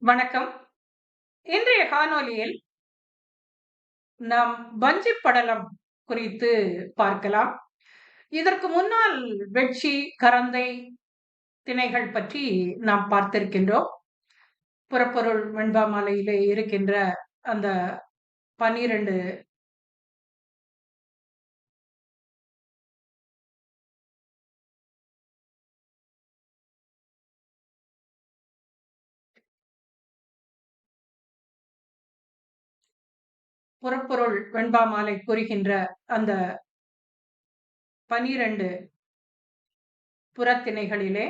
வணக்கம். இன்றைய காணொளியில் நாம் வஞ்சி படலம் குறித்து பார்க்கலாம். இதற்கு முன்னால் வெட்சி, கரந்தை, திணைகள் பற்றி நாம் பார்த்திருக்கின்றோம். புறப்பொருள் வெண்பாமாலையிலே இருக்கின்ற அந்த 12 புறப்பொருள் வெண்பாமாலை கூறுகின்ற அந்த 12 புறத்திணைகளிலே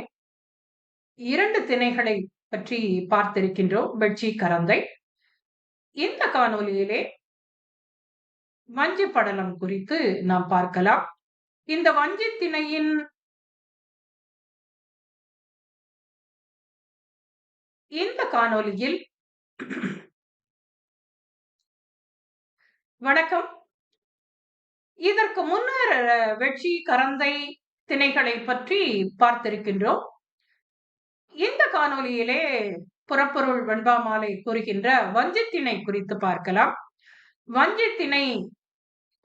2 திணைகளை பற்றி பார்த்திருக்கின்றோம், வெட்சி, கரந்தை. இந்த காணொளியிலே வஞ்சி படலம் குறித்து நாம் பார்க்கலாம். இந்த வஞ்சி திணையின் இந்த காணொளியில் வணக்கம். இதற்கு முன்னர் வெட்சி, கரந்தை திணைகளை பற்றி பார்த்திருக்கின்றோம். இந்த காணொளியிலே புறப்பொருள் வெண்பாமாலை கூறுகின்ற வஞ்சி திணை குறித்து பார்க்கலாம். வஞ்சி திணை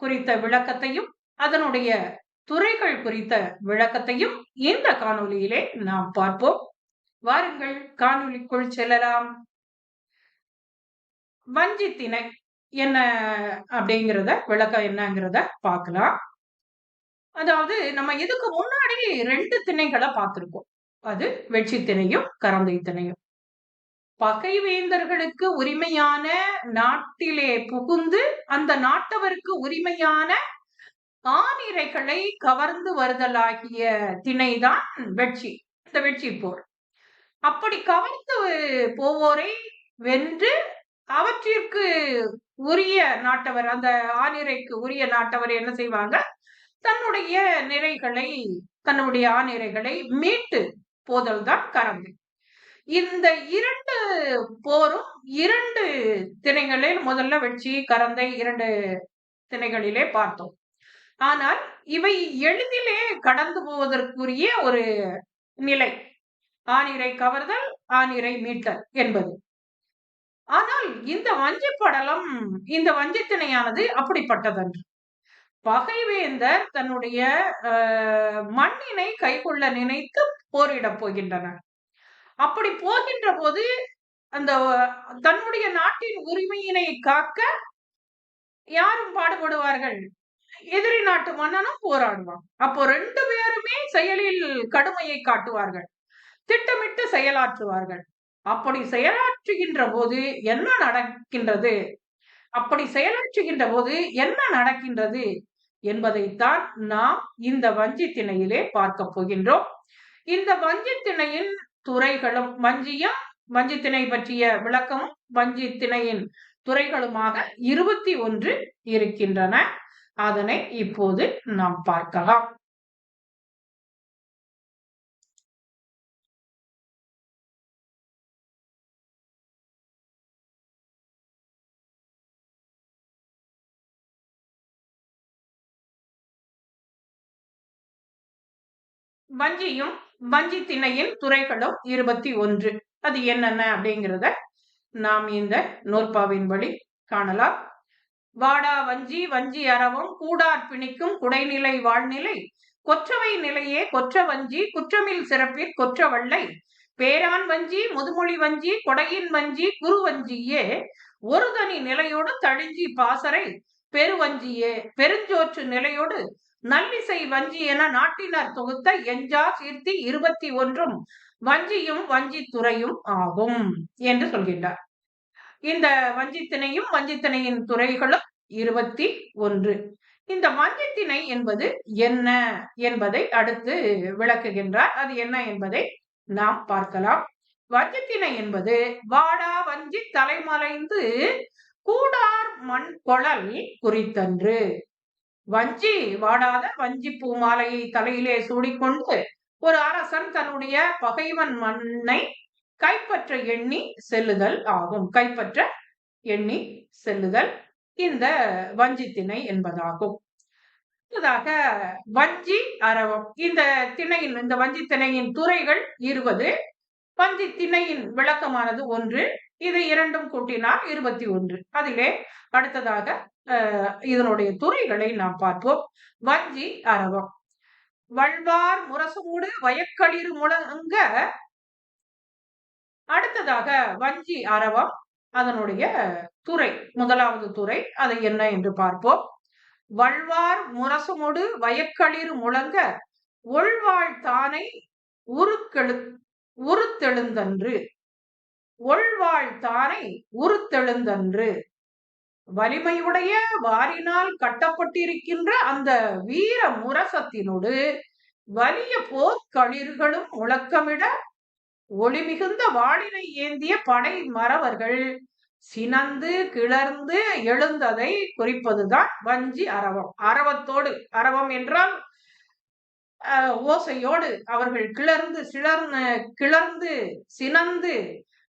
குறித்த விளக்கத்தையும் அதனுடைய துறைகள் குறித்த விளக்கத்தையும் இந்த காணொளியிலே நாம் பார்ப்போம். வாருங்கள், காணொளிக்குள் செல்லலாம். வஞ்சி திணை என்ன அப்படிங்கிறத விளக்கம் என்னங்கிறத பார்க்கலாம். அதாவது நம்ம இதுக்கு முன்னாடி 2 திணைகளை பார்த்திருக்கோம். அது வெட்சி திணையும் கரந்தை திணையும். பகைவேந்தர்களுக்கு உரிமையான நாட்டிலே புகுந்து அந்த நாட்டவருக்கு உரிமையான ஆணிரைகளை கவர்ந்து வருதலாகிய திணைதான் வெட்சி, இந்த வெட்சி போர். அப்படி கவர்ந்து போவோரை வென்று அவற்றிற்கு உரிய நாட்டவர், அந்த ஆணிரைக்கு உரிய நாட்டவர் என்ன செய்வாங்க, தன்னுடைய நிறைகளை, தன்னுடைய ஆணிரைகளை மீட்டு போதல் தான் கரந்தை. இந்த 2 போரும் 2 திணைகளில், முதல்ல வெட்சி, கரந்தை 2 திணைகளிலே பார்த்தோம். ஆனால் இவை எளிதிலே கடந்து போவதற்குரிய ஒரு நிலை, ஆணிரை கவர்தல், ஆணிரை மீட்டல் என்பது. ஆனால் இந்த வஞ்சி படலம், இந்த வஞ்சி திணையானது அப்படிப்பட்டதன்று. பகைவேந்தர் தன்னுடைய மண்ணினை கைக்கொள்ள நினைத்து போரிடப் போகின்றனர். அப்படி போகின்ற போது அந்த தன்னுடைய நாட்டின் உரிமையினை காக்க யாரும் பாடுபடுவார்கள், எதிரி நாட்டு மன்னனும் போராடுவான். அப்போ 2 பேருமே செயலில் கடுமையை காட்டுவார்கள், திட்டமிட்டு செயலாற்றுவார்கள். அப்படி செயலாற்றுகின்ற போது என்ன நடக்கின்றது, அப்படி செயலாற்றுகின்ற போது என்ன நடக்கின்றது என்பதைத்தான் நாம் இந்த வஞ்சி திணையிலே பார்க்க போகின்றோம். இந்த வஞ்சி திணையின் துறைகளும், வஞ்சி திணை பற்றிய விளக்கமும் வஞ்சி திணையின் துறைகளுமாக 21 இருக்கின்றன. அதனை இப்போது நாம் பார்க்கலாம். வஞ்சியும் வஞ்சி திணையின் துறைகளும் 21. அது என்னென்ன அப்படிங்கிறத நாம் இந்த நூற்பாவின் வழி காணலாம். வாடா வஞ்சி, வஞ்சி அரவம், கூடார் பிணிக்கும் குடைநிலை வாழ்நிலை, கொற்றவை நிலையே கொற்ற வஞ்சி, குற்றமில் சிறப்பிற் கொற்ற வள்ளை, பேரான் வஞ்சி, முதுமொழி வஞ்சி, கொடையின் வஞ்சி, குருவஞ்சியே, ஒரு தனி நிலையோடு தழிஞ்சி பாசறை பெருவஞ்சியே, பெருஞ்சோற்று நிலையோடு நல்லிசை வஞ்சி என நாட்டினர் தொகுத்த எஞ்சா சீர்த்தி 21 வஞ்சியும் வஞ்சி துறையும் ஆகும் என்று சொல்கின்றார். இந்த வஞ்சி திணையும் வஞ்சி திணையின் துறைகளும் 21. இந்த வஞ்சி திணை என்பது என்ன என்பதை அடுத்து விளக்குகின்றார். அது என்ன என்பதை நாம் பார்க்கலாம். வஞ்சி திணை என்பது வாடா வஞ்சி தலைமறைந்து கூடார் மண் கொழல் குறித்தன்று. வஞ்சி, வாடாத வஞ்சி பூ மாலையை தலையிலே சூடிக்கொண்டு ஒரு அரசன் தன்னுடைய பகைவன் மண்ணை கைப்பற்ற எண்ணி செல்லுதல் ஆகும். கைப்பற்ற எண்ணி செல்லுதல் இந்த வஞ்சி திணை என்பதாகும். வஞ்சி அரவம், இந்த திணையின், இந்த வஞ்சி திணையின் துறைகள் 20. வஞ்சி திணையின் விளக்கமானது 1. இது இரண்டும் கூட்டினால் 21. அதிலே அடுத்ததாக இதனுடைய துறைகளை நாம் பார்ப்போம். வஞ்சி அரவம். வள்வார் முரசூடு வயக்களிறு முழங்க. அடுத்ததாக வஞ்சி அரவம், அதனுடைய துறை, முதலாவது துறை, அது என்ன என்று பார்ப்போம். வள்வார் முரசமுடு வயக்களிறு முழங்க ஒள்வாள் தானை உருத்தெழுந்தன்று. ஒள்வாள் தானை உருத்தெழுந்தன்று. வலிமையுடைய வாரினால் கட்டப்பட்டிருக்கின்ற அந்த வீர முரசத்தினோடு வலிய போர்க்களிர்களும் முழக்கமிட ஒளி மிகுந்த வாளினை ஏந்திய படை மறவர்கள் சினந்து கிளர்ந்து எழுந்ததை குறிப்பதுதான் வஞ்சி அரவம். அரவத்தோடு, அரவம் என்றால் ஓசையோடு அவர்கள் கிளர்ந்து சினந்து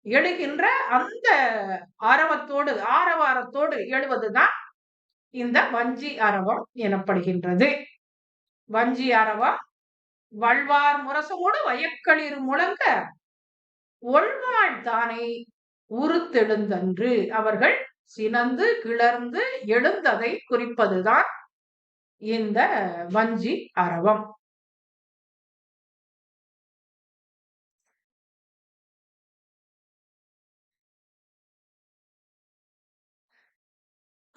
எழுகின்ற அந்த ஆரவத்தோடு, ஆரவாரத்தோடு எழுவதுதான் இந்த வஞ்சி அரவம் எனப்படுகின்றது. வஞ்சி அரவம் வள்வார் முரசமோடு வயக்களிறு முழங்க ஒள்வாள் தானை உருத்தெழுந்தன்று. அவர்கள் சினந்து கிளர்ந்து எழுந்ததை குறிப்பதுதான் இந்த வஞ்சி அரவம்.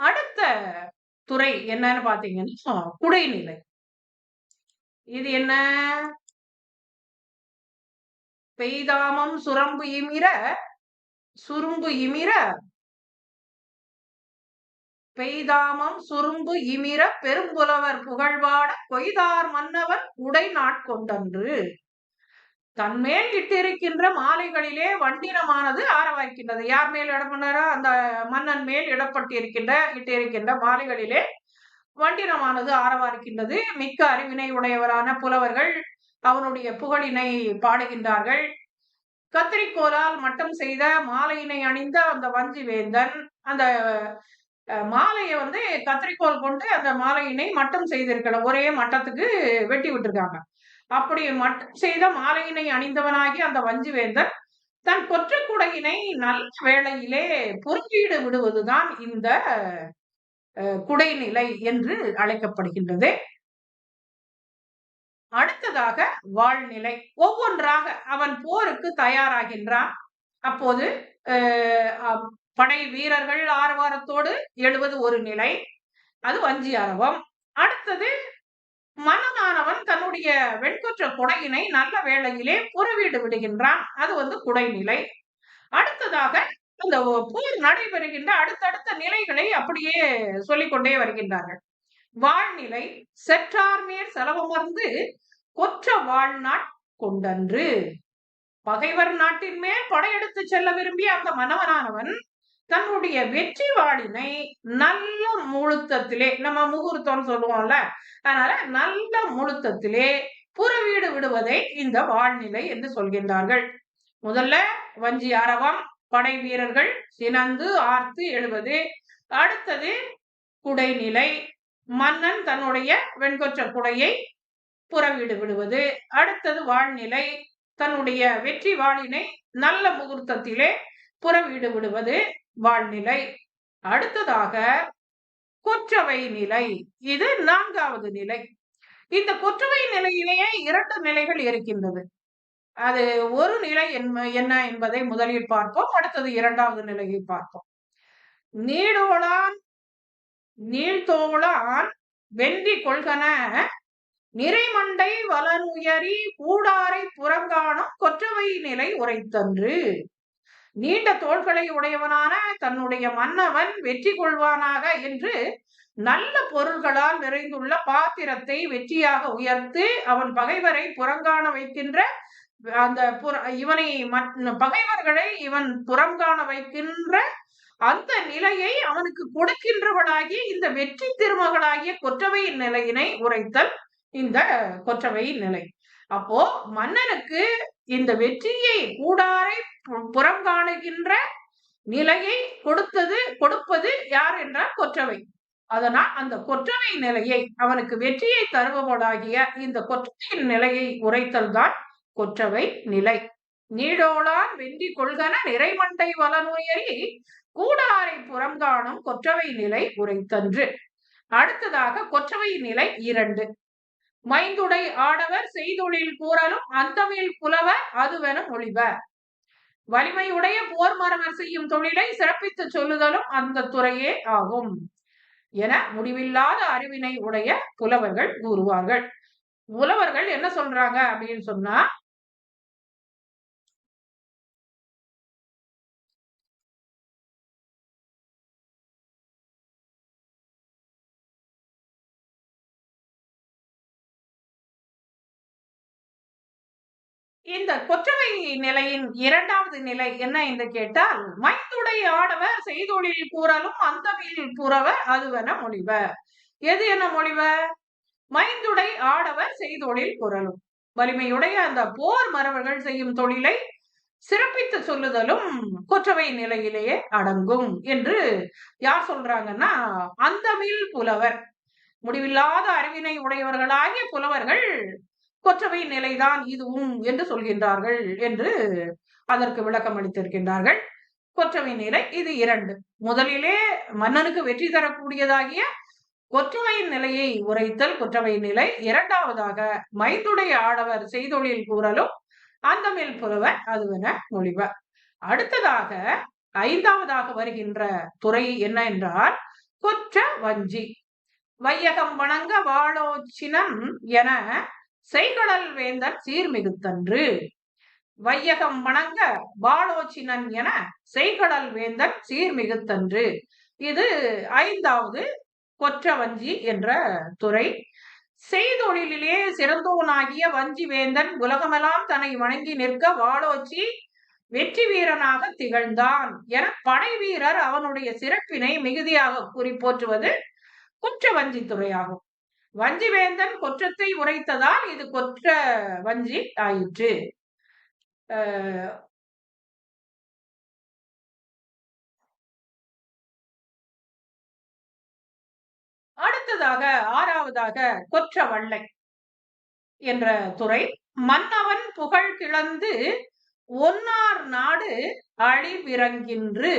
அடுத்த துறை என்னன்னு பாத்தீங்கன்னா குடைநிலை. இது என்ன? பெய்தாமம் சுரும்பு இமிர பெய்தாமம் சுரும்பு இமிர பெரும்புலவர் புகழ்வாட கொய்தார் மன்னவன் உடை நாட்கொண்டன்று. தன்மேல் இட்டிருக்கின்ற மாலைகளிலே வண்டினமானது ஆரவாய்க்கின்றது. யார் மேல் இடப்பட்டாரோ அந்த மன்னன் மேல் இட்டிருக்கின்ற மாலைகளிலே வண்டினமானது ஆரவார்க்கின்றது. மிக்க அறிவினை உடையவரான புலவர்கள் அவனுடைய புகழினை பாடுகின்றார்கள். கத்திரிக்கோலால் மட்டம் செய்த மாலையினை அணிந்த அந்த வஞ்சி வேந்தன் அந்த மாலையை கத்திரிக்கோல் கொண்டு அந்த மாலையினை மட்டம் செய்திருக்கணும். ஒரே மட்டத்துக்கு வெட்டி விட்டுருக்காங்க. அப்படி மட்டம் செய்த மாலையினை அணிந்தவனாகி அந்த வஞ்சி வேந்தன் தன் கொற்றக்குடையினை நல்ல வேளையிலே பொறுக்கீடு விடுவதுதான் இந்த குடைநிலை என்று அழைக்கப்படுகின்றது. அடுத்ததாக வாழ்நிலை. ஒவ்வொன்றாக அவன் போருக்கு தயாராகின்றான். அப்போது படை வீரர்கள் ஆரவாரத்தோடு எழுவது ஒரு நிலை, அது வஞ்சி அரவம். அடுத்தது மன்னனானவன் தன்னுடைய வெண்கொற்ற குடையினை நல்ல வேளையிலே புறவீடு விடுகின்றான், அது குடைநிலை. அடுத்ததாக அந்த போர் நடைபெறுகின்ற அடுத்தடுத்த நிலைகளை அப்படியே சொல்லிக்கொண்டே வருகின்றார்கள். வாழ்நிலை. செற்றார் மேல் செலவமர்ந்து கொற்ற வாழ்நாட் கொண்டன்று. பகைவர் நாட்டின் மேல் படையெடுத்து செல்ல விரும்பிய அந்த மன்னவனானவன் தன்னுடைய வெற்றி வாளினை நல்ல முழுத்தத்திலே, நம்ம முகூர்த்தம் சொல்லுவோம்ல, அதனால நல்ல முழுத்தத்திலே புறவீடு விடுவதை இந்த வாழ்நிலை என்று சொல்கின்றார்கள். முதல்ல வஞ்சி அரவம், படை வீரர்கள் சினந்து ஆர்த்து எழுவது. அடுத்தது குடைநிலை, மன்னன் தன்னுடைய வெண்கொற்ற குடையை புறவீடு விடுவது. அடுத்தது வாழ்நிலை, தன்னுடைய வெற்றி வாளினை நல்ல முகூர்த்தத்திலே புறவீடு விடுவது வாழ்நிலை. அடுத்ததாக கொற்றவை நிலை, இது 4வது நிலை. இந்த கொற்றவை நிலையிலேயே 2 நிலைகள் இருக்கின்றது. அது ஒரு நிலை என்ன என்பதை முதலில் பார்ப்போம், அடுத்தது 2வது நிலையை பார்ப்போம். நீடோளான் நீழ்தோளான் வென்றி கொள்கன நிறைமண்டை வலனுயரி கூடாரை புறங்காணும் கொற்றவை நிலை உரைத்தன்று. நீண்ட தோள்களை உடையவனான தன்னுடைய மன்னவன் வெற்றி கொள்வானாக என்று நல்ல பொருள்களால் நிறைந்துள்ள பாத்திரத்தை வெற்றியாக உயர்த்து அவன் பகைவரை புறங்காண வைக்கின்ற அந்த பகைவர்களை இவன் புறங்காண வைக்கின்ற அந்த நிலையை அவனுக்கு கொடுக்கின்றவனாகிய இந்த வெற்றி திருமகளாகிய கொற்றவை நிலையினை உரைத்தல் இந்த கொற்றவை நிலை. அப்போ மன்னனுக்கு இந்த வெற்றியை கூடாரை புறம் காணுகின்ற நிலையை கொடுப்பது யார் என்றால் கொற்றவை. அதனால் அந்த கொற்றவை நிலையை, அவனுக்கு வெற்றியை தருபவளாகிய இந்த கொற்றவையின் நிலையை உரைத்தல் தான் கொற்றவை நிலை. நீடோளான் வெந்தி கொள்கன நிறைமண்டை வலனுயரி கூடாரை புறங்காணும் கொற்றவை நிலை உரைத்தன்று. அடுத்ததாக கொற்றவை நிலை 2. மைந்துடை ஆடவர் செய்தொழில் கூறலும் அந்தமில் புலவர் அதுவென மொழிவ. வலிமையுடைய போர் மரவர் செய்யும் தொழிலை சிறப்பித்து சொல்லுதலும் அந்த துறையே ஆகும் என முடிவில்லாத அறிவினை உடைய புலவர்கள் கூறுவார்கள். புலவர்கள் என்ன சொல்றாங்க அப்படின்னு சொன்னா, இந்த கொற்றவை நிலையின் 2வது நிலை என்ன என்று கேட்டால், மைந்துடை ஆடவர் செய்தொழில் கூறலும் அந்தமில் புறவ அதுவென மொழிவ. எது என்ன மொழிவ? மைந்துடை ஆடவர் செய்தொழில் கூறலும், வலிமையுடைய அந்த போர் மறவர்கள் செய்யும் தொழிலை சிறப்பித்து சொல்லுதலும் கொற்றவை நிலையிலேயே அடங்கும் என்று யார் சொல்றாங்கன்னா, அந்தமில் புலவர், முடிவில்லாத அறிவினை உடையவர்களாகிய புலவர்கள் கொற்றவை நிலைதான் இதுவும் என்று சொல்கின்றார்கள் என்று அதற்கு விளக்கம் அளித்திருக்கின்றார்கள். கொற்றவை நிலை இது 2. முதலிலே மன்னனுக்கு வெற்றி தரக்கூடியதாகிய கொற்றவை நிலையை உரைத்தல் கொற்றவை நிலை. 2வதாக மைந்துடைய ஆடவர் செய்தொழில் கூறலும் அந்தமில் புலவர் அதுவென மொழிவ. அடுத்ததாக 5வதாக வருகின்ற துறை என்ன என்றால் கொற்ற வஞ்சி. வையகம் வணங்க வாழோச்சினம் என செய்கடல் வேந்தன் சீர்மிகுத்தன்று. வையகம் வணங்க வாழோச்சினன் என செய்கடல் வேந்தன் சீர்மிகுத்தன்று. இது 5வது கொற்றவஞ்சி என்ற துறை. செய்தொழிலே சிறந்தோனாகிய வஞ்சி வேந்தன் உலகமெல்லாம் தன்னை வணங்கி நிற்க வாழோச்சி வெற்றி வீரனாக திகழ்ந்தான் என படை வீரர் அவனுடைய சிறப்பினை மிகுதியாக கூறி போற்றுவது குற்றவஞ்சி துறையாகும். வஞ்சிவேந்தன் கொற்றத்தை உரைத்ததால் இது கொற்ற வஞ்சி ஆயிற்று. அடுத்ததாக 6வதாக கொற்றவள்ளை என்ற துறை. மன்னவன் புகழ் கிளந்து ஒன்னார் நாடு அழிவிறங்கின்று.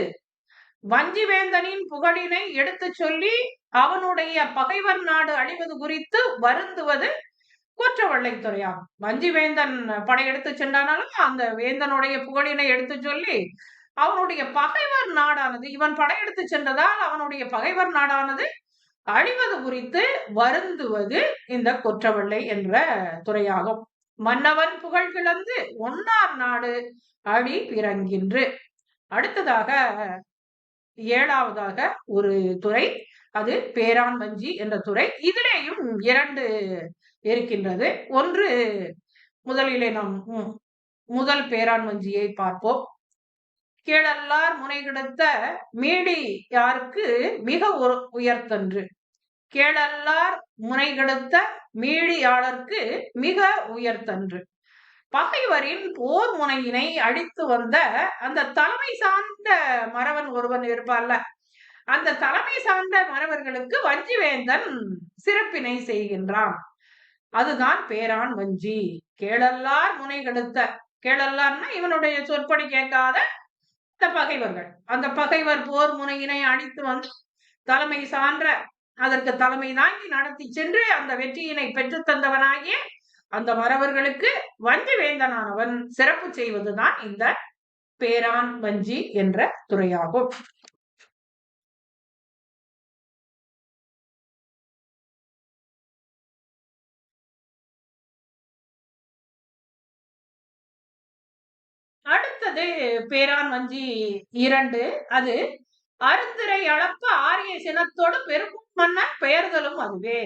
வஞ்சிவேந்தனின் புகழினை எடுத்து சொல்லி அவனுடைய பகைவர் நாடு அழிவது குறித்து வருந்துவது கொற்றவள்ளை துறையாகும். வஞ்சிவேந்தன் படையெடுத்து சென்றானாலும் அந்த வேந்தனுடைய புகழினை எடுத்து சொல்லி அவனுடைய பகைவர் நாடானது, இவன் படையெடுத்து சென்றதால் அவனுடைய பகைவர் நாடானது அழிவது குறித்து வருந்துவது இந்த கொற்றவள்ளை என்ற துறையாகும். மன்னவன் புகழ் கிளந்து ஒன்னார் நாடு அழி பிறங்கின்று. அடுத்ததாக 7வதாக ஒரு துறை, அது பேரான் வஞ்சி என்ற துறை. இதிலேயும் 2 இருக்கின்றது. ஒன்று, முதலிலே நாம் முதல் பேரான் வஞ்சியை பார்ப்போம். கேளல்லார் முனை கிடத்த மீடி யாருக்கு மிக உயர்த்தன்று. கேளல்லார் முனை கிடத்த மீடியாளருக்கு மிக உயர்த்தன்று. பகைவரின் போர் முனையினை அழித்து வந்த அந்த தலைமை சார்ந்த மறவன் ஒருவன் இருப்பார்ல, அந்த தலைமை சார்ந்த மறவர்களுக்கு வஞ்சிவேந்தன் சிறப்பினை செய்கின்றான். அதுதான் பேரான் வஞ்சி. கேளல்லார் முனை கெடுத்த, கேளல்லார்னா இவனுடைய சொற்படி கேட்காத அந்த பகைவர்கள், அந்த பகைவர் போர் முனையினை அழித்து வந்து தலைமை சான்ற, அதற்கு தலைமை தாங்கி நடத்தி சென்று அந்த வெற்றியினை பெற்று தந்தவனாகிய அந்த மறவர்களுக்கு வஞ்சி வேந்தனானவன் சிறப்பு செய்வதுதான் இந்த பேரான் வஞ்சி என்ற துறையாகும். அடுத்தது பேரான் வஞ்சி 2. அது அருந்திரை அளப்ப ஆரிய சினத்தோடு பெரும் மன்னன் பெயர்தலும் அதுவே.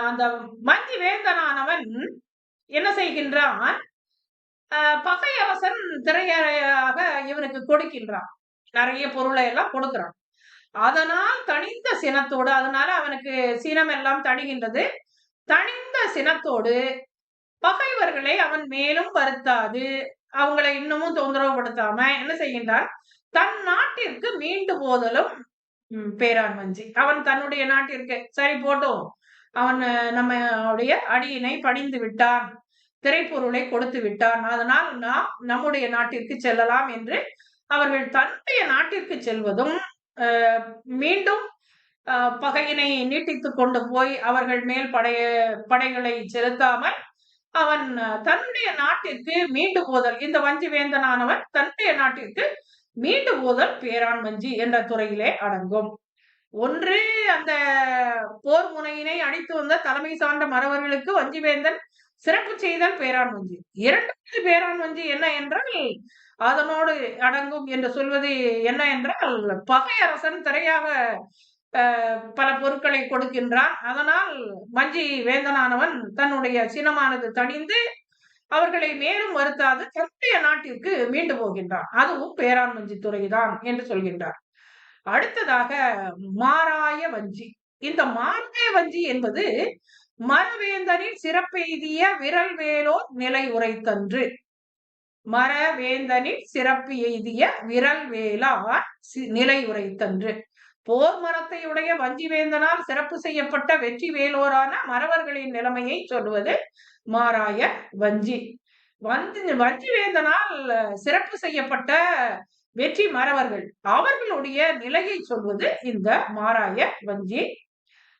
அந்த வஞ்சி வேந்தனானவன் என்ன செய்கின்றான், பகையரசன் திரையாக இவனுக்கு கொடுக்கின்றான், நிறைய பொருளை எல்லாம் கொடுக்கிறான். அதனால் தனிந்த சினத்தோடு, அதனால அவனுக்கு சினம் எல்லாம் தணிகின்றது. தனிந்த சினத்தோடு பகைவர்களை அவன் மேலும் வருத்தாது, அவங்களை இன்னமும் தொந்தரவுபடுத்தாம என்ன செய்கின்றான், தன் நாட்டிற்கு மீண்டு போதலும் பேரான் வஞ்சி. அவன் தன்னுடைய நாட்டிற்கு சரி போட்டோம், அவன் நம்முடைய அடியினை பணிந்து விட்டான், திரைப்பொருளை கொடுத்து விட்டான், அதனால் நாம் நம்முடைய நாட்டிற்கு செல்லலாம் என்று அவர்கள் தன்னுடைய நாட்டிற்கு செல்வதும் மீண்டும் பகையினை நீட்டித்துக் கொண்டு போய் அவர்கள் மேல் படைகளை செலுத்தாமல் அவன் தன்னுடைய நாட்டிற்கு மீண்டு போதல், இந்த வஞ்சி வேந்தனானவன் தன்னுடைய நாட்டிற்கு மீண்டு போதல் பேரான் வஞ்சி என்ற துறையிலே அடங்கும். ஒன்று, அந்த போர் முனையினை அடித்து வந்த தலைமை சார்ந்த மறவர்களுக்கு வஞ்சி வேந்தன் சிறப்பு செய்தல் பேரான் வஞ்சி. இரண்டாவது பேரான் வஞ்சி என்ன என்றால், அதனோடு அடங்கும் என்று சொல்வது என்ன என்றால், பகை அரசன் திரையாக பல பொருட்களை கொடுக்கின்றான். அதனால் வஞ்சி வேந்தனானவன் தன்னுடைய சினமானது தணிந்து அவர்களை மேலும் வருத்தாது தன்னுடைய நாட்டிற்கு மீண்டு போகின்றான். அதுவும் பேரான் வஞ்சி துறைதான் என்று சொல்கின்றார். அடுத்ததாக மாராய வஞ்சி. இந்த மாராய வஞ்சி என்பது மரவேந்தனின் சிறப்பெய்திய விரல் வேலோர் நிலை உரைத்தன்று. மரவேந்தனின் சிறப்பு எய்திய விரல் வேளார் நிலை உரைத்தன்று. போர் மரத்தையுடைய வஞ்சி வேந்தனால் சிறப்பு செய்யப்பட்ட வெற்றி வேலோரான மறவர்களின் நிலைமையை சொல்வது மாராய வஞ்சி. வஞ்சி வேந்தனால் சிறப்பு செய்யப்பட்ட வெற்றி மறவர்கள் அவர்களுடைய நிலையை சொல்வது இந்த மாராய வஞ்சி.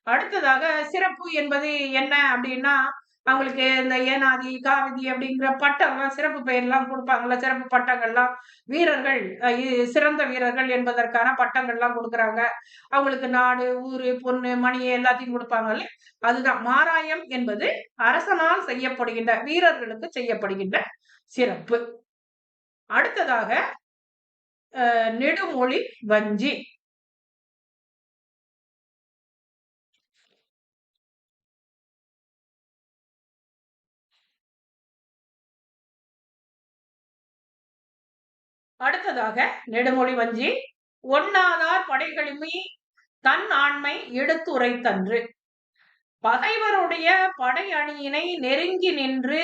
அடுத்ததாக சிறப்பு என்பது என்ன அப்படின்னா, அவங்களுக்கு இந்த ஏனாதி காவிதி அப்படிங்கிற பட்டம்லாம் சிறப்பு பெயர்லாம் கொடுப்பாங்கல்ல, சிறப்பு பட்டங்கள்லாம் வீரர்கள் சிறந்த வீரர்கள் என்பதற்கான பட்டங்கள்லாம் கொடுக்குறாங்க. அவங்களுக்கு நாடு, ஊரு, பொண்ணு, மணி எல்லாத்தையும் கொடுப்பாங்கல்ல, அதுதான் மாராயம் என்பது அரசனால் செய்யப்படுகின்ற வீரர்களுக்கு செய்யப்படுகின்ற சிறப்பு. அடுத்ததாக நெடுமொழி வஞ்சி. அடுத்ததாக நெடுமொழி வஞ்சி. ஒன்னாதார் படைகளுமே தன் ஆண்மை எடுத்துரைத்தன்று. பகைவருடைய படை அணியினை நெருங்கி நின்று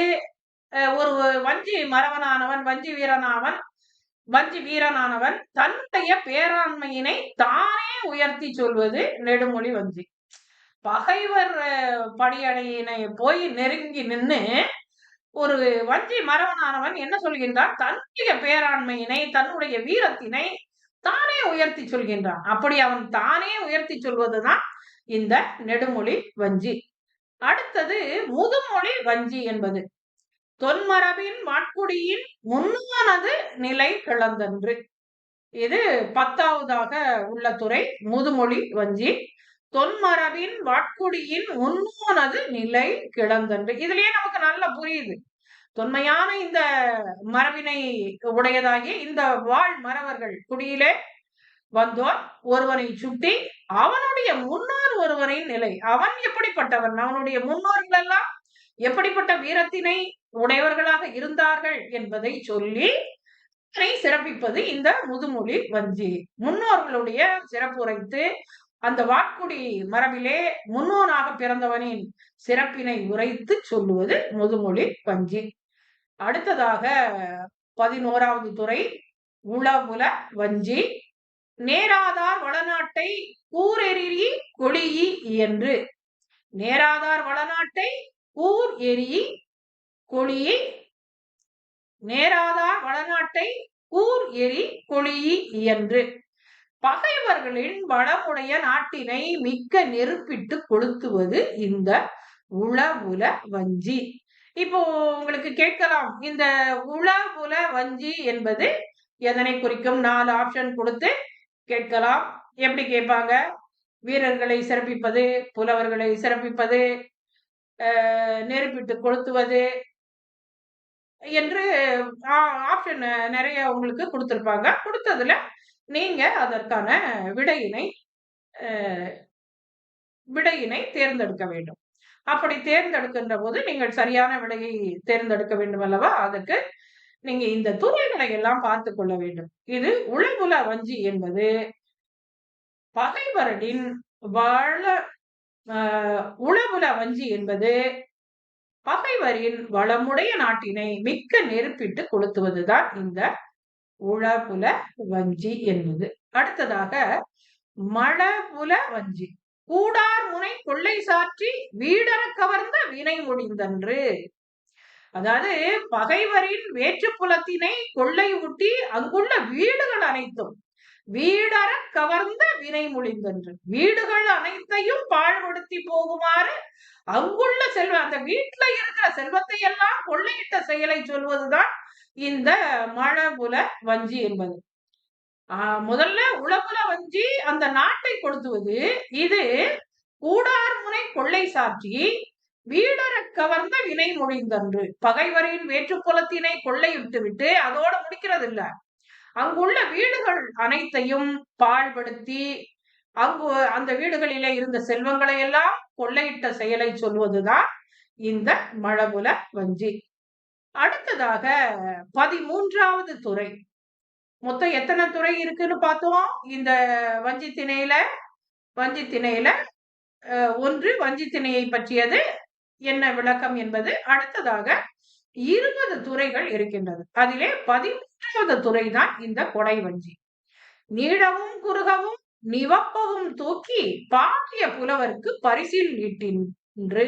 ஒரு வஞ்சி மறவனானவன் வஞ்சி வீரனானவன் தன்னுடைய பேராண்மையினை தானே உயர்த்தி சொல்வது நெடுமொழி வஞ்சி. பகைவர் படையணியினை போய் நெருங்கி நின்று ஒரு வஞ்சி மறவனானவன் என்ன சொல்கின்றான், தன்னுடைய பேராண்மையினை தன்னுடைய வீரத்தினை தானே உயர்த்தி சொல்கின்றான். அப்படி அவன் தானே உயர்த்தி சொல்வதுதான் இந்த நெடுமொழி வஞ்சி. அடுத்தது முதுமொழி வஞ்சி என்பது தொன்மரபின் வாட்குடியின் முன்னானது நிலை கிளந்தன்று. இது 10வதாக உள்ள துறை முதுமொழி வஞ்சி. தொன்மரபின் வாட்குடியின் முன்னானது நிலை கிளந்தன்று. இதுலயே நமக்கு நல்லா புரியுது, தொன்மையான இந்த மரபினை உடையதாகிய இந்த வாழ் மறவர்கள் குடியிலே வந்தோர் ஒருவனை சுட்டி அவனுடைய முன்னோர் ஒருவரின் நிலை, அவன் எப்படிப்பட்டவன், அவனுடைய முன்னோர்கள் எல்லாம் எப்படிப்பட்ட வீரத்தினை உடையவர்களாக இருந்தார்கள் என்பதை சொல்லி சிறப்பிப்பது இந்த முதுமொழி வஞ்சி. முன்னோர்களுடைய சிறப்புரைத்து அந்த வாட்குடி மரபிலே முன்னோனாக பிறந்தவனின் சிறப்பினை உரைத்து சொல்லுவது முதுமொழி வஞ்சி. அடுத்ததாக 11வது துறை உளவுல வஞ்சி. நேராதார் வளநாட்டை கூரெறி கொளியி என்று. நேராதார் வளநாட்டை கூர் எரி கொளியி. நேராதார் வளநாட்டை கூர் எரி கொளியி என்று. பகைவர்களின் வளமுடைய நாட்டினை மிக்க நெருப்பிட்டு கொளுத்துவது இந்த உளவுல வஞ்சி. இப்போ உங்களுக்கு கேட்கலாம், இந்த உளவுல வஞ்சி என்பது எதனை குறிக்கும்? 4 ஆப்ஷன் கொடுத்து கேட்கலாம். எப்படி கேட்பாங்க? வீரர்களை சிறப்பிப்பது, புலவர்களை சிறப்பிப்பது, நெருப்பிட்டு கொளுத்துவது என்று ஆப்ஷன் நிறைய உங்களுக்கு கொடுத்திருப்பாங்க. கொடுத்ததுல நீங்க அதற்கான விடையினை தேர்ந்தெடுக்க வேண்டும். அப்படி தேர்ந்தெடுக்கின்ற போது நீங்கள் சரியான விடையை தேர்ந்தெடுக்க வேண்டும் அல்லவா? அதற்கு நீங்க இந்த துறைகளை எல்லாம் பார்த்து கொள்ள வேண்டும். இது உளவுல வஞ்சி என்பது பகைவரின் உளவுல வஞ்சி என்பது பகைவரின் வளமுடைய நாட்டினை மிக்க நெருப்பிட்டு கொளுத்துவதுதான் இந்த உளவுல வஞ்சி என்பது. அடுத்ததாக மழபுல வஞ்சி. கூடார் முனை கொள்ளை சாற்றி வீடர கவர்ந்த வினை முடிந்தன்று. அதாவது பகைவரின் வேற்றுப்புலத்தினை கொள்ளை ஊட்டி அங்குள்ள வீடுகள் அனைத்தும் வீடற கவர்ந்த வினை முடிந்தன்று. வீடுகள் அனைத்தையும் பாழ்படுத்தி போகுமாறு அங்குள்ள செல்வம், அந்த வீட்டுல இருக்கிற செல்வத்தை எல்லாம் கொள்ளையிட்ட செயலை சொல்வதுதான் இந்த மழபுல வஞ்சி என்பது. முதல்ல உளபுல வஞ்சி அந்த நாட்டை கொளுத்துவது. இது கூடார் முனை கொள்ளை சாற்றி வீடற கவர்ந்த வினை மொழிந்தன்று. பகைவரின் வேற்றுப்புலத்தினை கொள்ளையிட்டு விட்டு அதோட முடிக்கிறது இல்ல, அங்குள்ள வீடுகள் அனைத்தையும் பாழ்படுத்தி அங்கு அந்த வீடுகளிலே இருந்த செல்வங்களை எல்லாம் கொள்ளையிட்ட செயலை சொல்வதுதான் இந்த மழபுல வஞ்சி. அடுத்ததாக 13வது துறை. மொத்தம் எத்தனை துறை இருக்குன்னு பார்த்தோம் இந்த வஞ்சி திணையில. வஞ்சி திணையில ஒன்று வஞ்சி திணையை பற்றியது என்ன விளக்கம் என்பது. அடுத்ததாக 20 துறைகள் இருக்கின்றது. அதிலே 13வது துறை தான் இந்த கொடை வஞ்சி. நீளவும் குறுகவும் நிவப்பவும் தூக்கி பாடிய புலவருக்கு பரிசில் நீட்டின்று.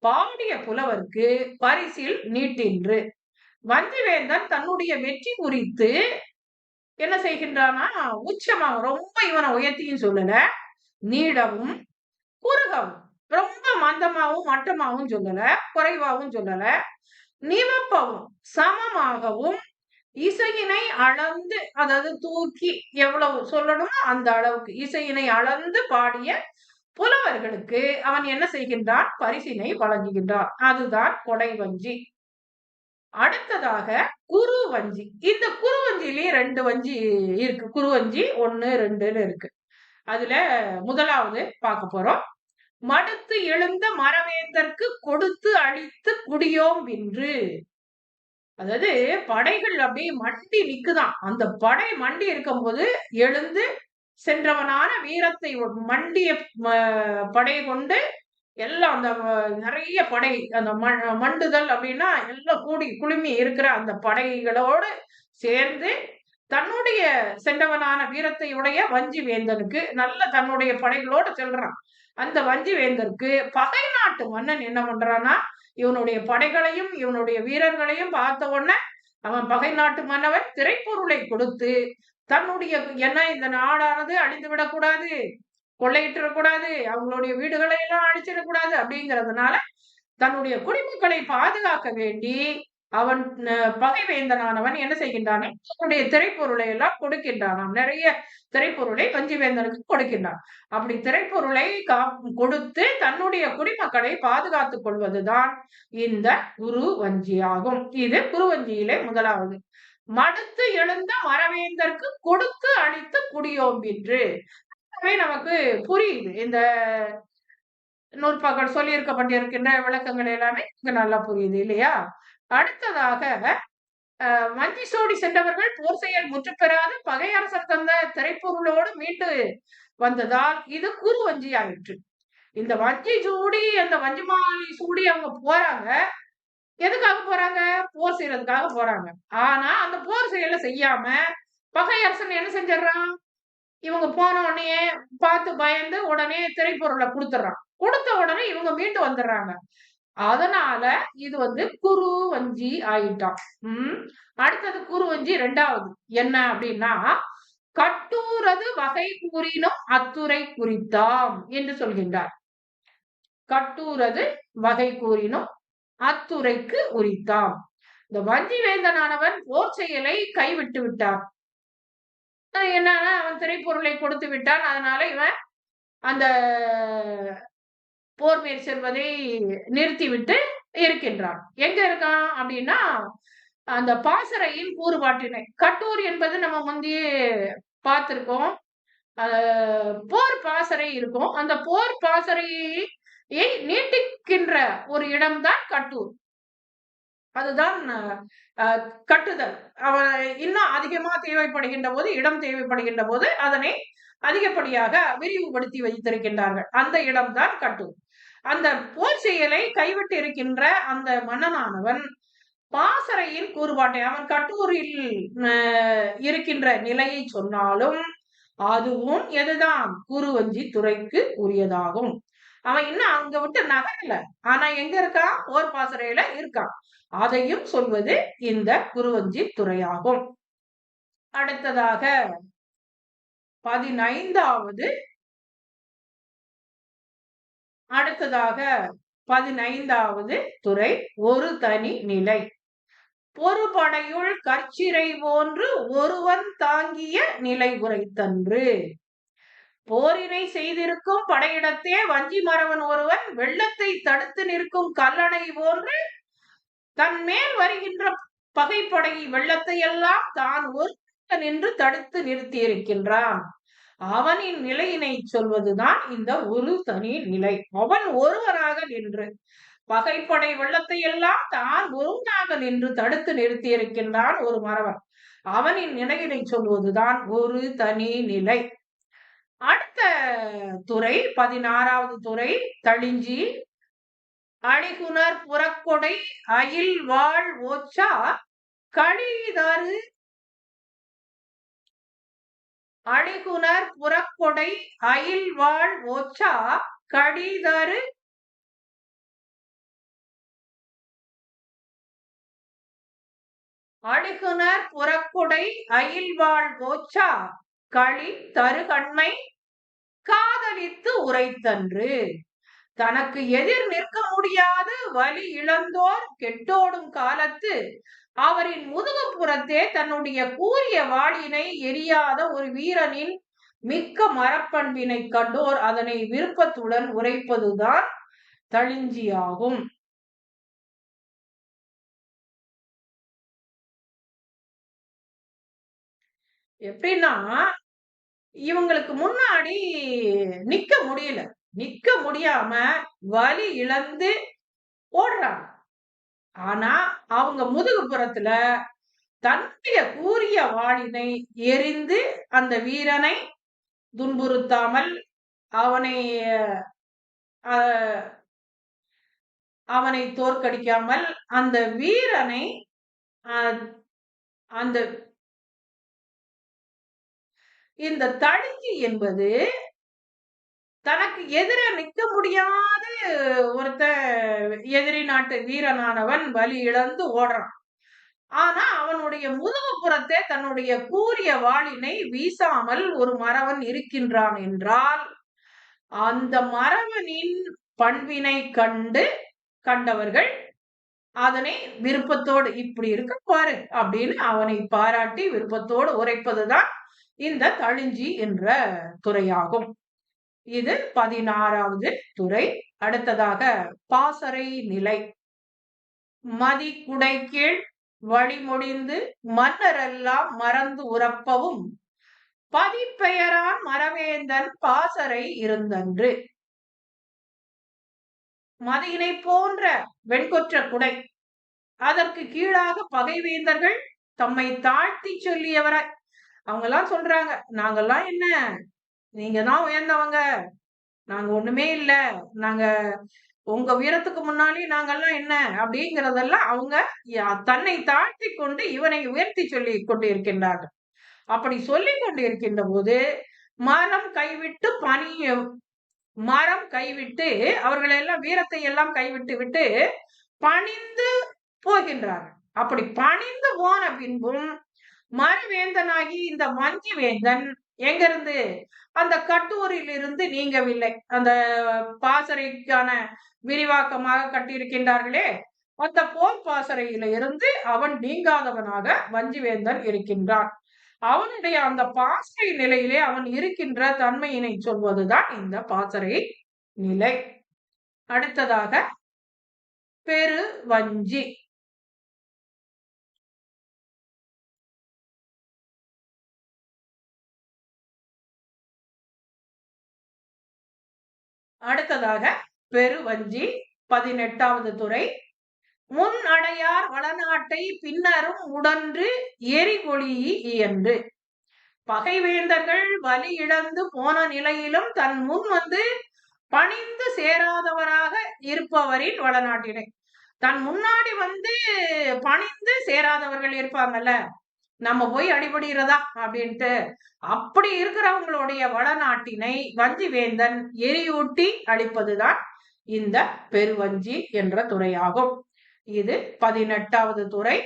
பாடிய புலவருக்கு பரிசில் நீட்டின்று. வஞ்சிவேந்தன் தன்னுடைய வெற்றி குறித்து என்ன செய்கின்றானா, உச்சமாக ரொம்ப இவனை உயர்த்தியும் சொல்லல, நீளவும் குறுகவும் ரொம்ப மந்தமாகவும் மட்டமாகவும் சொல்லல, குறைவாகவும் சொல்லல, நிவப்பவும் சமமாகவும் இசையினை அளந்து, அதாவது தூக்கி எவ்வளவு சொல்லணுமோ அந்த அளவுக்கு இசையினை அளந்து பாடிய புலவர்களுக்கு அவன் என்ன செய்கின்றான், பரிசினை வழங்குகின்றான். அதுதான் கொடை வஞ்சி. அடுத்ததாக குரு வஞ்சி. இந்த குருவஞ்சியிலே 2 வஞ்சி இருக்கு. குருவஞ்சி 1, 2 இருக்கு. அதுல முதலாவது பார்க்க போறோம். மடுத்து எழுந்த மறவேந்தற்கு கொடுத்து அழித்து குடியோம் வென்று. அதாவது படைகள் அப்படியே மண்டி நிக்குதான். அந்த படை மண்டி இருக்கும் போது எழுந்து சென்றவனான வீரத்தை மண்டிய படை கொண்டு எல்லாம் அந்த நிறைய படை, அந்த மண்டுதல் அப்படின்னா எல்லாம் கூடி குழுமி இருக்கிற அந்த படைகளோடு சேர்ந்து தன்னுடைய சென்றவனான வீரத்தை உடைய வஞ்சி வேந்தனுக்கு நல்ல தன்னுடைய படைகளோடு செல்றான். அந்த வஞ்சி வேந்தருக்கு பகை நாட்டு மன்னன் என்ன பண்றான்னா, இவனுடைய படைகளையும் இவனுடைய வீரர்களையும் பார்த்த உடனே அவன் பகை நாட்டு மன்னவன் திரைப்பொருளை கொடுத்து தன்னுடைய, என்ன இந்த நாடானது அழிந்து விடக்கூடாது, கொள்ளையிட்டுறக்கூடாது, அவங்களுடைய வீடுகளை எல்லாம் அழிச்சிடக்கூடாது அப்படிங்கிறதுனால தன்னுடைய குடிமக்களை பாதுகாக்க வேண்டி அவன் பகைவேந்தனானவன் என்ன செய்கின்றான், தன்னுடைய திரைப்பொருளை எல்லாம் கொடுக்கின்றான். நிறைய திரைப்பொருளை வஞ்சிவேந்தனுக்கு கொடுக்கின்றான். அப்படி திரைப்பொருளை கொடுத்து தன்னுடைய குடிமக்களை பாதுகாத்துக் கொள்வதுதான் இந்த குரு வஞ்சியாகும். இது குருவஞ்சியிலே முதலாவது. மடுத்து எழுந்த மறவேந்தற்கு கொடுத்து அழித்து குடியோம்பின்று. நமக்கு புரியுது, இந்த நூற்பாக்கள் சொல்லி இருக்கப்பட்டிருக்கின்ற விளக்கங்கள் எல்லாமே நல்லா புரியுது இல்லையா? அடுத்ததாக வஞ்சி சோடி சென்றவர்கள் போர் செயல் முற்று பெறாத பகையரசர் தந்த திரைப்பொருளோடு மீண்டு வந்ததால் இது குரு வஞ்சி ஆயிற்று. இந்த வஞ்சி சூடி, அந்த வஞ்சி மாலை சூடி அவங்க போறாங்க. எதுக்காக போறாங்க? போர் செய்யறதுக்காக போறாங்க. ஆனா அந்த போர் செயலை செய்யாம பகையரசன் என்ன செஞ்சிடறான், இவங்க போன உடனே பார்த்து பயந்து உடனே திரைப்பொருளை கொடுத்துட்றான். கொடுத்த உடனே இவங்க மீண்டு வந்துடுறாங்க. அதனால இது குரு வஞ்சி ஆயிட்டான். அடுத்தது குரு வஞ்சி 2வது என்ன அப்படின்னா, கட்டூரது வகை கூறினும் அத்துறை குறித்தாம் என்று சொல்கின்றார். கட்டூரது வகை கூறினும் அத்துறைக்கு உரித்தாம். இந்த வஞ்சி வேந்தனானவன் போர் செயலை கைவிட்டு விட்டான். என்னன்னா, அவன் திரைப்பொருளை கொடுத்து விட்டான். அதனால இவன் அந்த போர் மேற் செல்வதை நிறுத்திவிட்டு இருக்கின்றான். எங்க இருக்கான் அப்படின்னா, அந்த பாசறையின் கூறுபாட்டினை. கட்டூர் என்பது நம்ம முந்தைய பார்த்திருக்கோம். போர் பாசறை இருக்கும். அந்த போர் பாசறையை நீட்டிக்கின்ற ஒரு இடம்தான் கட்டூர். அதுதான் கட்டுதல். அவன் இன்னும் அதிகமா தேவைப்படுகின்ற போது, இடம் தேவைப்படுகின்ற போது அதனை அதிகப்படியாக விரிவுபடுத்தி வைத்திருக்கின்றார்கள். அந்த இடம்தான் கட்டூர். அந்த போர் செயலை கைவிட்டு இருக்கின்ற அந்த மன்னனானவன் பாசறையின் கூறுபாட்டை, அவன் கட்டூரில் இருக்கின்ற நிலையை சொன்னாலும் அதுவும் எதுதான், குருவஞ்சி துறைக்கு உரியதாகும். அவன் இன்னும் அங்க விட்டு நகரல. ஆனா எங்க இருக்கான்? போர் பாசறையில இருக்கான். அதையும் சொல்வது இந்த குருவஞ்சி துறையாகும். அடுத்ததாக 15வது துறை ஒரு தனி நிலை. பொறுபடையுள் கற்சிறை போன்று ஒருவன் தாங்கிய நிலை உரைத்தன்று. போரினை செய்திருக்கும் படையிடத்தே வஞ்சி மறவன் ஒருவன் வெள்ளத்தை தடுத்து நிற்கும் கல்லணை போன்று தன் மேல் வருகின்ற பகைப்படை வெள்ளத்தை எல்லாம் தான் ஒரு நின்று தடுத்து நிறுத்தியிருக்கின்றான். அவனின் நிலையினை சொல்வதுதான் இந்த ஒரு தனி நிலை. அவன் ஒருவராக நின்று பகைப்படை வெள்ளத்தை எல்லாம் தான் ஒருவனாக நின்று தடுத்து நிறுத்தியிருக்கின்றான் ஒரு மறவன். அவனின் நிலையினை சொல்வதுதான் ஒரு தனி நிலை. அடுத்த துறை 16வது துறை தளிஞ்சி. அழிகுணர் புறக்கொடை அயில் வாழ் ஓச்சா கழிதரு. அழிகுணர் புறக்கொடை அயில் வாழ் ஓச்சா கழிதரு. அழிகுணர் புறக்கொடை அயில் வாழ் ஓச்சா களி தருகண்மை காதலித்து உரைத்தன்று. தனக்கு எதிர் நிற்க முடியாது வலி இழந்தோர் கெட்டோடும் காலத்து அவரின் முதுகுப்புறத்தே தன்னுடைய கூரிய வாளினை எரியாத ஒரு வீரனின் மிக்க மரப்பண்பினை கண்டோர் அதனை விருப்பத்துடன் உரைப்பதுதான் தளிஞ்சியாகும். எப்படின்னா இவங்களுக்கு முன்னாடி நிக்க முடியல, நிக்க முடியாம வலி இழந்து ஓடுறாங்க. ஆனா அவங்க முதுகுப்புறத்துல தன்னுடைய கூரிய வாளினை எரிந்து அந்த வீரனை துன்புறுத்தாமல் அவனை தோற்கடிக்காமல் அந்த வீரனை அந்த இந்த தளிஞ்சி என்பது தனக்கு எதிர நிற்க முடியாத ஒருத்த எதிரி நாட்டு வீரனானவன் வலி இழந்து ஓடுறான். ஆனா அவனுடைய முதுகுப்புறத்தே தன்னுடைய கூரிய வாளினை வீசாமல் ஒரு மறவன் இருக்கின்றான் என்றால் அந்த மறவனின் பண்பினை கண்டவர்கள் அதனை விருப்பத்தோடு இப்படி இருக்க பாரு அப்படின்னு அவனை பாராட்டி விருப்பத்தோடு உரைப்பதுதான் இந்த தளிஞ்சி என்ற துறையாகும். இது 16வது துறை. அடுத்ததாக பாசறை நிலை. மதி குடை கீழ் வழிமொழிந்து மன்னரெல்லாம் மறந்து உறப்பவும் பதிப்பெயரான் மறவேந்தன் பாசறை இருந்தன்று. மதியினை போன்ற வெண்கொற்ற குடை, அதற்கு கீழாக பகைவேந்தர்கள் தம்மை தாழ்த்தி சொல்லியவரை அவங்க எல்லாம் சொல்றாங்க, நாங்கெல்லாம் என்ன, நீங்க தான் உயர்ந்தவங்க, நாங்க ஒண்ணுமே இல்ல, நாங்க உங்க வீரத்துக்கு முன்னாலே நாங்கெல்லாம் என்ன அப்படிங்கிறதெல்லாம் அவங்க தன்னை தாழ்த்தி கொண்டு இவனை உயர்த்தி சொல்லி கொண்டு இருக்கின்றார்கள். அப்படி சொல்லி கொண்டு இருக்கின்ற போது மரம் கைவிட்டு அவர்கள் எல்லாம் வீரத்தை எல்லாம் கைவிட்டு விட்டு பணிந்து போகின்றார்கள். அப்படி பணிந்து போன பின்பும் மறுவேந்தனாகி இந்த வஞ்சி வேந்தன் எங்கிருந்து அந்த கட்டூரில் இருந்து நீங்கவில்லை. அந்த பாசறைக்கான விரிவாக்கமாக கட்டியிருக்கின்றார்களே அந்த போர் பாசறையில இருந்து அவன் நீங்காதவனாக வஞ்சிவேந்தன் இருக்கின்றான். அவனுடைய அந்த பாசறை நிலையிலே அவன் இருக்கின்ற தன்மையினை சொல்வதுதான் இந்த பாசறை நிலை. அடுத்ததாக பெரு வஞ்சி. அடுத்ததாக பெருவஞ்சி 18வது துறை. முன் அடையார் வளநாட்டை பின்னரும் உடன்று எரிகொளி இயன்று. பகைவேந்தர்கள் வலி இழந்து போன நிலையிலும் தன் முன் வந்து பணிந்து சேராதவராக இருப்பவரின் வளநாட்டினை, தன் முன்னாடி வந்து பணிந்து சேராதவர்கள் இருப்பாங்கல்ல, நம்ம போய் அடிபடுகிறதா அப்படின்ட்டு அப்படி இருக்கிறவங்களுடைய வளநாட்டினை வஞ்சிவேந்தன் எரியூட்டி அளிப்பதுதான் இந்த பெருவஞ்சி என்ற துறையாகும். இது 18வது துறை.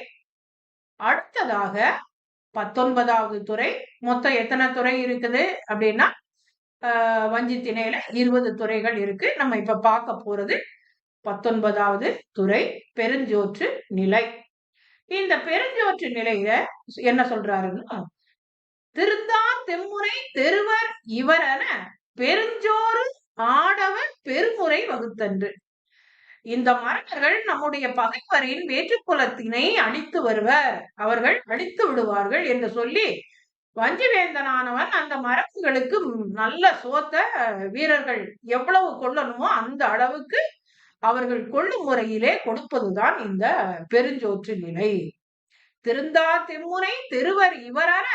அடுத்ததாக 19வது துறை. மொத்தம் எத்தனை துறை இருக்குது அப்படின்னா வஞ்சி திணையில 20 துறைகள் இருக்கு. நம்ம இப்ப பார்க்க போறது 19வது துறை பெருஞ்சோற்று நிலை. இந்த பெருஞ்சோற்று நிலையில என்ன சொல்றாருன்னா, திருந்தார் தெம்முறை தெருவர் இவரென பெருஞ்சோறு ஆடவர் பெருமுறை வகுத்தன்று. இந்த மரபர்கள் நம்முடைய பகைவரின் வேற்றுக்குலத்தினை அழித்து வருவர், அவர்கள் அழித்து விடுவார்கள் என்று சொல்லி வஞ்சிவேந்தனானவன் அந்த மரபுகளுக்கு நல்ல சோத்த வீரர்கள் எவ்வளவு கொள்ளணுமோ அந்த அளவுக்கு அவர்கள் கொள்ளும் முறையிலே கொடுப்பதுதான் இந்த பெருஞ்சோற்று நிலை. திருந்தா தெம்முனை தெருவர் இவரான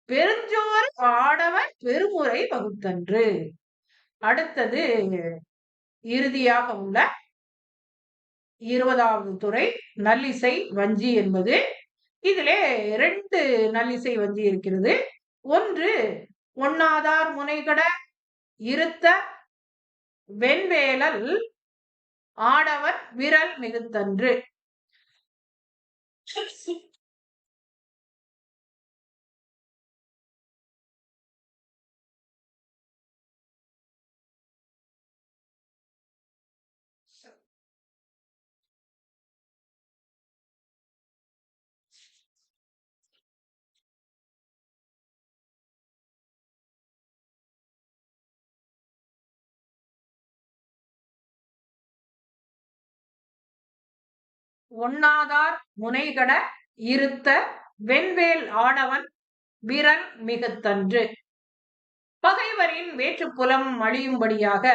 பெருஞ்சோறு ஆடவர் பெருமுறை வகுத்தன்று. அடுத்தது இறுதியாக உள்ள 20வது துறை நல்லிசை வஞ்சி என்பது. இதிலே 2 நல்லிசை வஞ்சி இருக்கிறது. ஒன்று ஒன்னாதார் முனைகட இருத்த வெண்வேலல் ஆடவர் விரல் மிகுத்தன்று. ஒன்னாதார் முனைகட இருத்த வெண்வேல் ஆடவன் விரல் மிகுத்தன்று. பகைவரின் வேற்றுப்புலம் அழியும்படியாக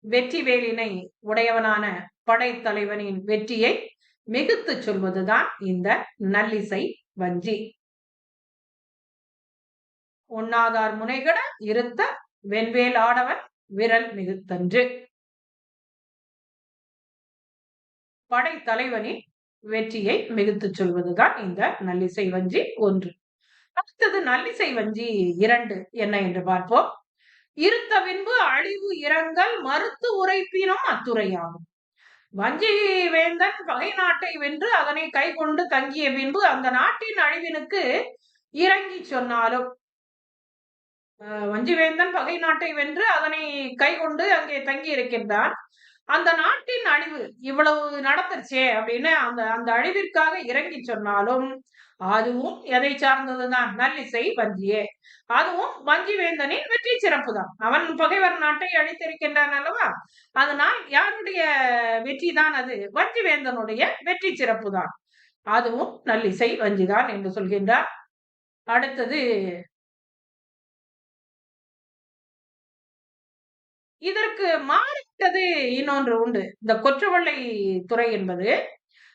வெற்றி வேலினை உடையவனான படைத்தலைவனின் வெற்றியை மிகுத்து சொல்வதுதான் இந்த நல்லிசை வஞ்சி. ஒன்னாதார் முனைகட இருத்த வெண்வேல் ஆடவன் விரல் மிகுத்தன்று. படைத்தலைவனின் வெற்றியை மிகுத்து சொல்வதுதான் இந்த நல்லிசை வஞ்சி 1. அடுத்தது நல்லிசை வஞ்சி 2 என்ன என்று பார்ப்போம். இருத்த பின்பு அழிவு இரங்கல் மறுத்து உரைப்பினும் அத்துறையாகும். வஞ்சி வேந்தன் பகை நாட்டை வென்று அதனை கை கொண்டு தங்கிய பின்பு அந்த நாட்டின் அழிவினுக்கு இறங்கி சொன்னாலும், வஞ்சிவேந்தன் பகை நாட்டை வென்று அதனை கை கொண்டு அங்கே தங்கி இருக்கின்றான். அந்த நாட்டின் அழிவு இவ்வளவு நடந்துருச்சே அப்படின்னு அந்த அழிவிற்காக இறங்கி சொன்னாலும் அதுவும் எதை சார்ந்ததுதான்? நல்லிசை வஞ்சியே. அதுவும் வஞ்சிவேந்தனின் வெற்றி சிறப்பு தான். அவன் பகைவர் நாட்டை அழித்திருக்கின்றான் அல்லவா? அதனால் யாருடைய வெற்றி தான் அது? வஞ்சிவேந்தனுடைய வெற்றி சிறப்பு தான். அதுவும் நல்லிசை வஞ்சிதான் என்று சொல்கின்றார். அடுத்தது இதற்கு மாறுபட்டது இன்னொன்று உண்டு. இந்த கொற்றவள்ளை துறை என்பது,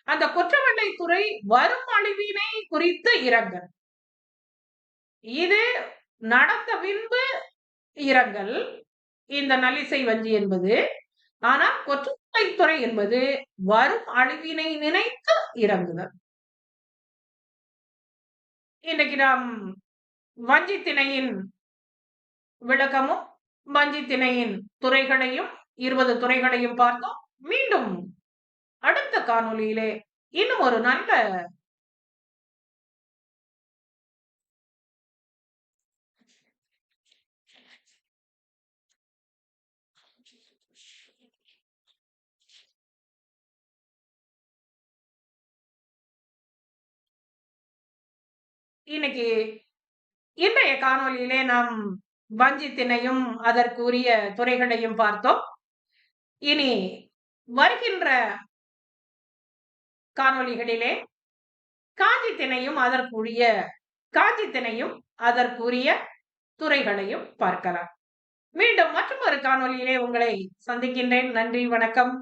அந்த கொற்றவள்ளை துறை வரும் அழிவினை குறித்து இரங்கல். இது நடந்த பின்பு இரங்கல் இந்த நல்லிசை வஞ்சி என்பது. ஆனால் கொற்றவள்ளை துறை என்பது வரும் அழிவினை நினைத்து இறங்குதல். இன்னைக்கு நாம் வஞ்சி திணையின் விளக்கமும் வஞ்சி திணையின் துறைகளையும் 20 துறைகளையும் பார்த்தோம். மீண்டும் அடுத்த காணொளியிலே இன்னும் ஒரு நல்ல இன்னைக்கு இன்றைய காணொளியிலே நாம் வஞ்சி திணையும் அதற்குரிய துறைகளையும் பார்த்தோம். இனி வருகின்ற காணொளிகளிலே காஞ்சி திணையும் அதற்குரிய துறைகளையும் பார்க்கலாம். மீண்டும் மற்றொரு காணொளியிலே உங்களை சந்திக்கின்றேன். நன்றி, வணக்கம்.